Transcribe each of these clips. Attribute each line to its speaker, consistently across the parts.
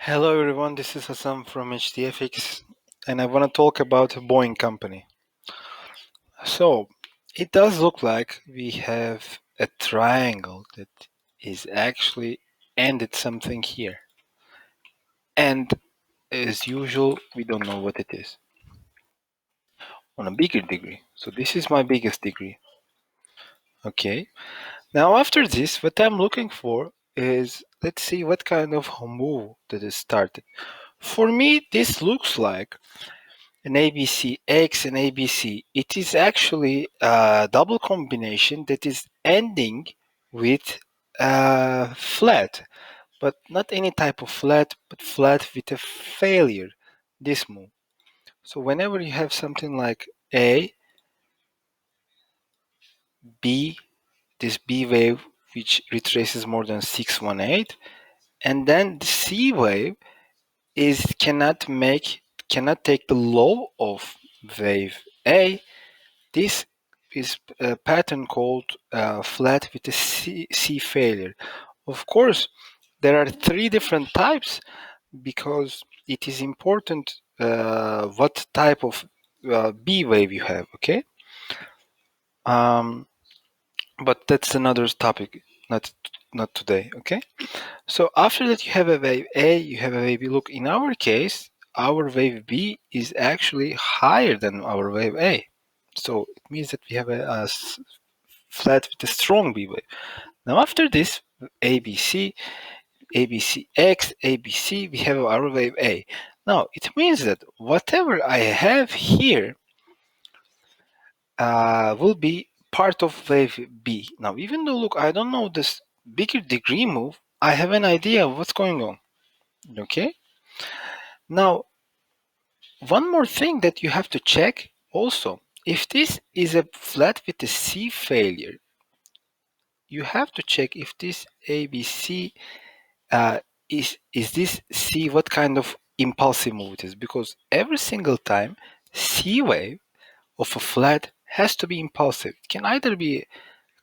Speaker 1: Hello everyone, this is Hassan from HDFX and I want to talk about Boeing company. So, it does look like we have a triangle that is actually ended something here. And as usual, we don't know what it is. On a bigger degree. So this is my biggest degree. Okay. Now after this, what I'm looking for is let's see what kind of move that is started. For me, this looks like an ABCX and ABC. It is actually a double combination that is ending with flat, but not any type of flat, but flat with a failure. This move. So whenever you have something like A, B, this B wave which retraces more than 618, and then the C wave is cannot take the low of wave A. This is a pattern called flat with a C failure. Of course, there are three different types because it is important what type of B wave you have. Okay, um, but that's another topic, not today. Okay, so after that you have a wave A, you have a wave B. Look, in our case, our wave B is actually higher than our wave A. So it means that we have a flat with a strong B wave. Now after this, ABC, ABCX, ABC, we have our wave A. Now it means that whatever I have here will be part of wave B. Now even though, look, I don't know this bigger degree move, I have an idea of what's going on. Okay? Now, one more thing that you have to check also, if this is a flat with a C failure, you have to check if this ABC uh, is this C what kind of impulsive move it is, because every single time C wave of a flat has to be impulsive. It can either be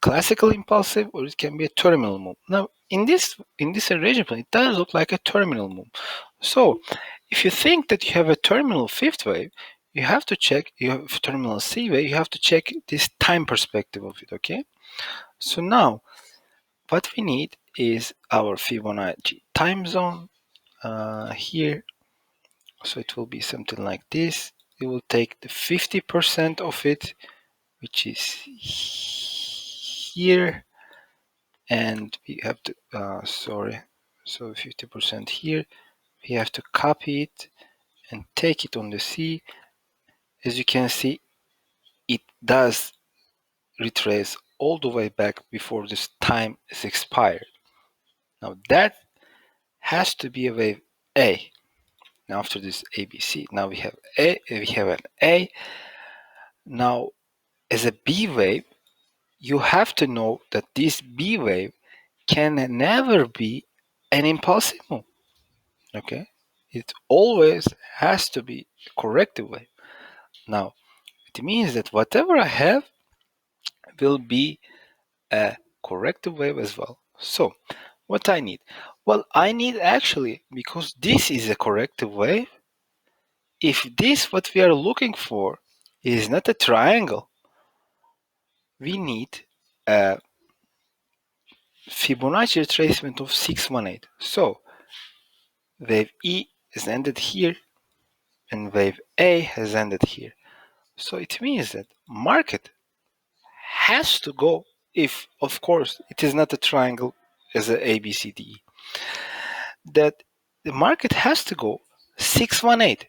Speaker 1: classical impulsive or it can be a terminal move. Now in this arrangement it does look like a terminal move. So if you think that you have a terminal fifth wave, you have to check, you have terminal C wave, you have to check this time perspective of it. Okay, so now what we need is our Fibonacci time zone here. So it will be something like this. We will take the 50% of it, which is here, and we have to, so 50% here. We have to copy it and take it on the C. As you can see, it does retrace all the way back before this time is expired. Now that has to be a wave A. Now after this ABC, now we have an A. Now as a B wave, you have to know that this B wave can never be an impulsive move. Okay, it always has to be a corrective wave. Now it means that whatever I have will be a corrective wave as well. So what I need? Well, I need actually, because this is a corrective wave, if this what we are looking for is not a triangle, we need a Fibonacci retracement of 618. So wave E is ended here and wave A has ended here. So it means that market has to go, if of course it is not a triangle as a ABCD, that the market has to go 618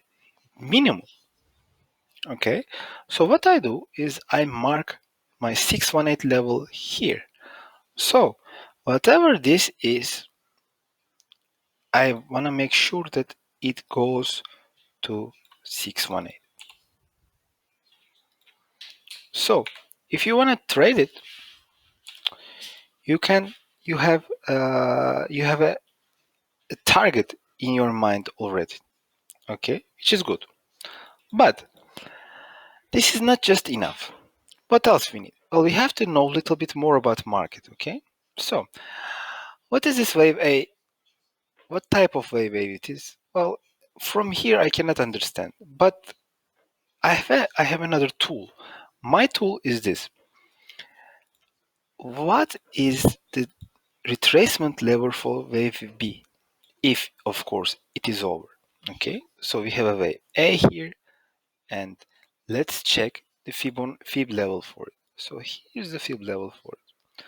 Speaker 1: minimum. Okay, so what I do is I mark my 618 level here. So whatever this is, I want to make sure that it goes to 618. So if you want to trade it, you can, you have a target in your mind already. Okay, which is good. But this is not just enough. What else we need? Well, we have to know a little bit more about market. Okay, so what is this wave A what type of wave it is? Well, from here I cannot understand, but I have another tool. My tool is this. What is the retracement level for wave B? If, of course, it is over. Okay, so we have a wave A here, and let's check the Fib level for it. So here's the Fib level for it.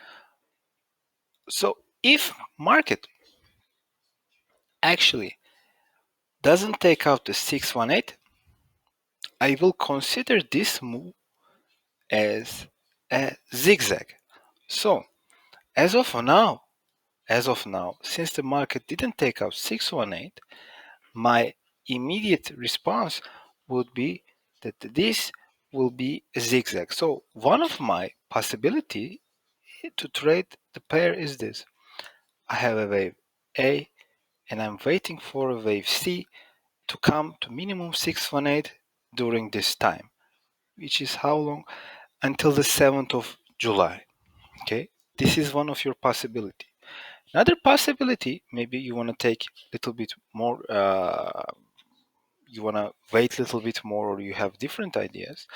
Speaker 1: So if market actually doesn't take out the 618, I will consider this move as a zigzag. So as of now, since the market didn't take out 618, my immediate response would be that this will be a zigzag. So one of my possibility to trade the pair is this. I have a wave A and I'm waiting for a wave C to come to minimum 618 during this time, which is how long? Until the 7th of July. Okay, this is one of your possibility. Another possibility, maybe you want to take a little bit more, you want to wait a little bit more, or you have different ideas.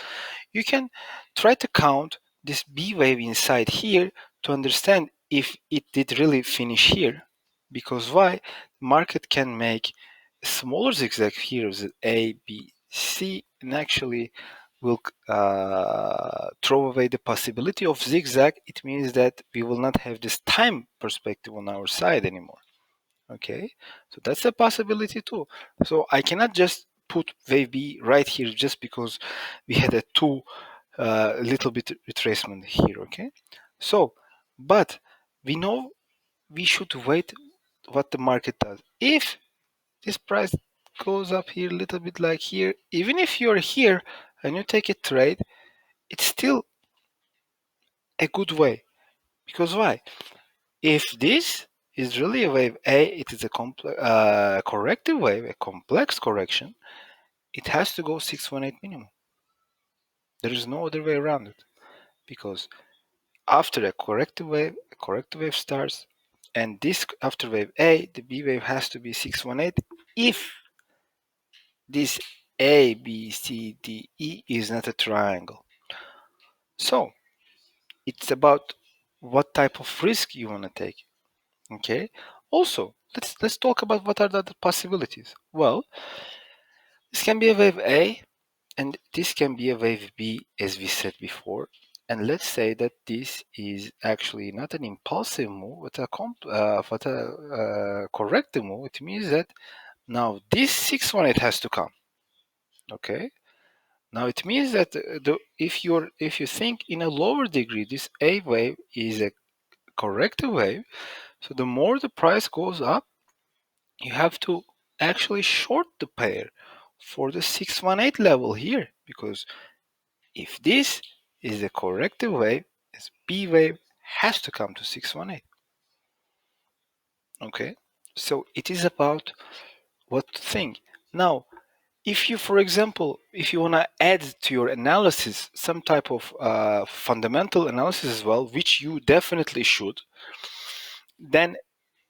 Speaker 1: You can try to count this B wave inside here to understand if it did really finish here. Because why? Market can make a smaller zigzag here as A, B, C, and actually will throw away the possibility of zigzag. It means that we will not have this time perspective on our side anymore. Okay, so that's a possibility too. So I cannot just put wave B right here just because we had a two little bit retracement here. Okay, so but we know we should wait what the market does. If this price goes up here a little bit like here, even if you're here and you take a trade, it's still a good way. Because why? If this is really a wave A, it is a corrective wave, a complex correction, it has to go 618 minimum. There is no other way around it. Because after a corrective wave starts, and this after wave A, the B wave has to be 618 if this A, B, C, D, E is not a triangle. So it's about what type of risk you want to take. Okay. Also, let's talk about what are the other possibilities. Well, this can be a wave A, and this can be a wave B, as we said before. And let's say that this is actually not an impulsive move, but a corrective move. It means that now this 618 has to come. Okay. Now it means that if you think in a lower degree, this A wave is a corrective wave. So the more the price goes up, you have to actually short the pair for the 618 level here, because if this is a corrective wave, this B wave has to come to 618. Okay, so it is about what to think. Now, if you, for example, if you want to add to your analysis some type of fundamental analysis as well, which you definitely should, then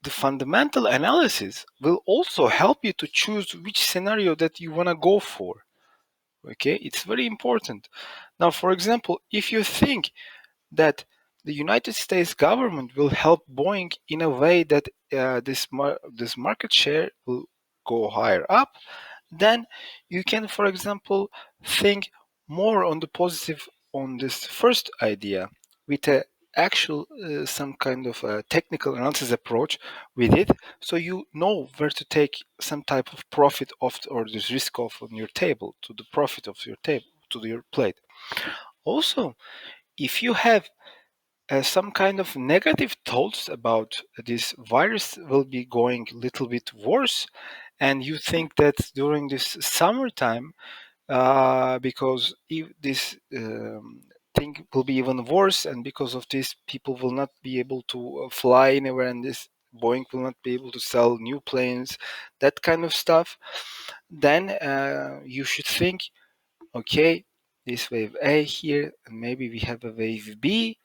Speaker 1: the fundamental analysis will also help you to choose which scenario that you want to go for. Okay, it's very important. Now, for example, if you think that the United States government will help Boeing in a way that this market share will go higher up, then you can, for example, think more on the positive on this first idea with a actual some kind of a technical analysis approach with it, so you know where to take some type of profit off or this risk off on your table to the profit of your table to your plate. Also, if you have some kind of negative thoughts about this virus will be going a little bit worse, and you think that during this summertime, because if this thing will be even worse, and because of this, people will not be able to fly anywhere, and this Boeing will not be able to sell new planes, that kind of stuff, then you should think, okay, this wave A here, and maybe we have a wave B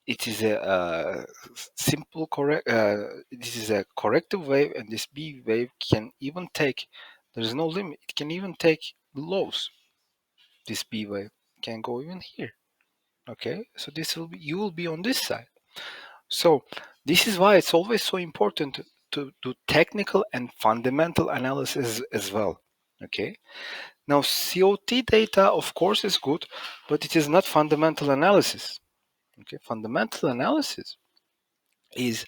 Speaker 1: it is a simple correct. This is a corrective wave, and this B wave can even take. There is no limit. It can even take lows. This B wave can go even here. Okay, so this will be, you will be on this side. So this is why it's always so important to do technical and fundamental analysis as well. Okay. Now COT data, of course, is good, but it is not fundamental analysis. Okay, fundamental analysis is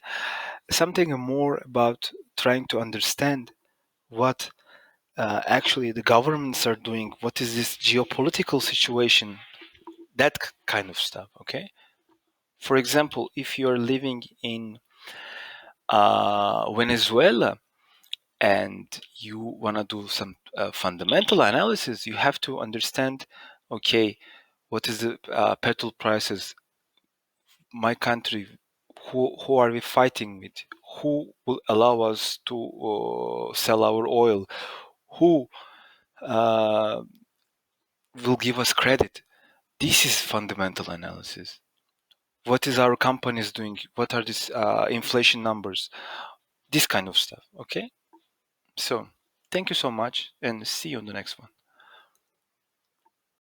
Speaker 1: something more about trying to understand what actually the governments are doing, what is this geopolitical situation, that kind of stuff. Okay, for example, if you're living in Venezuela and you want to do some fundamental analysis, you have to understand, okay, what is the petrol prices, my country, who are we fighting with, who will allow us to sell our oil, who uh, will give us credit. This is fundamental analysis. What is our companies doing, what are these inflation numbers, this kind of stuff. Okay, so thank you so much and see you on the next one.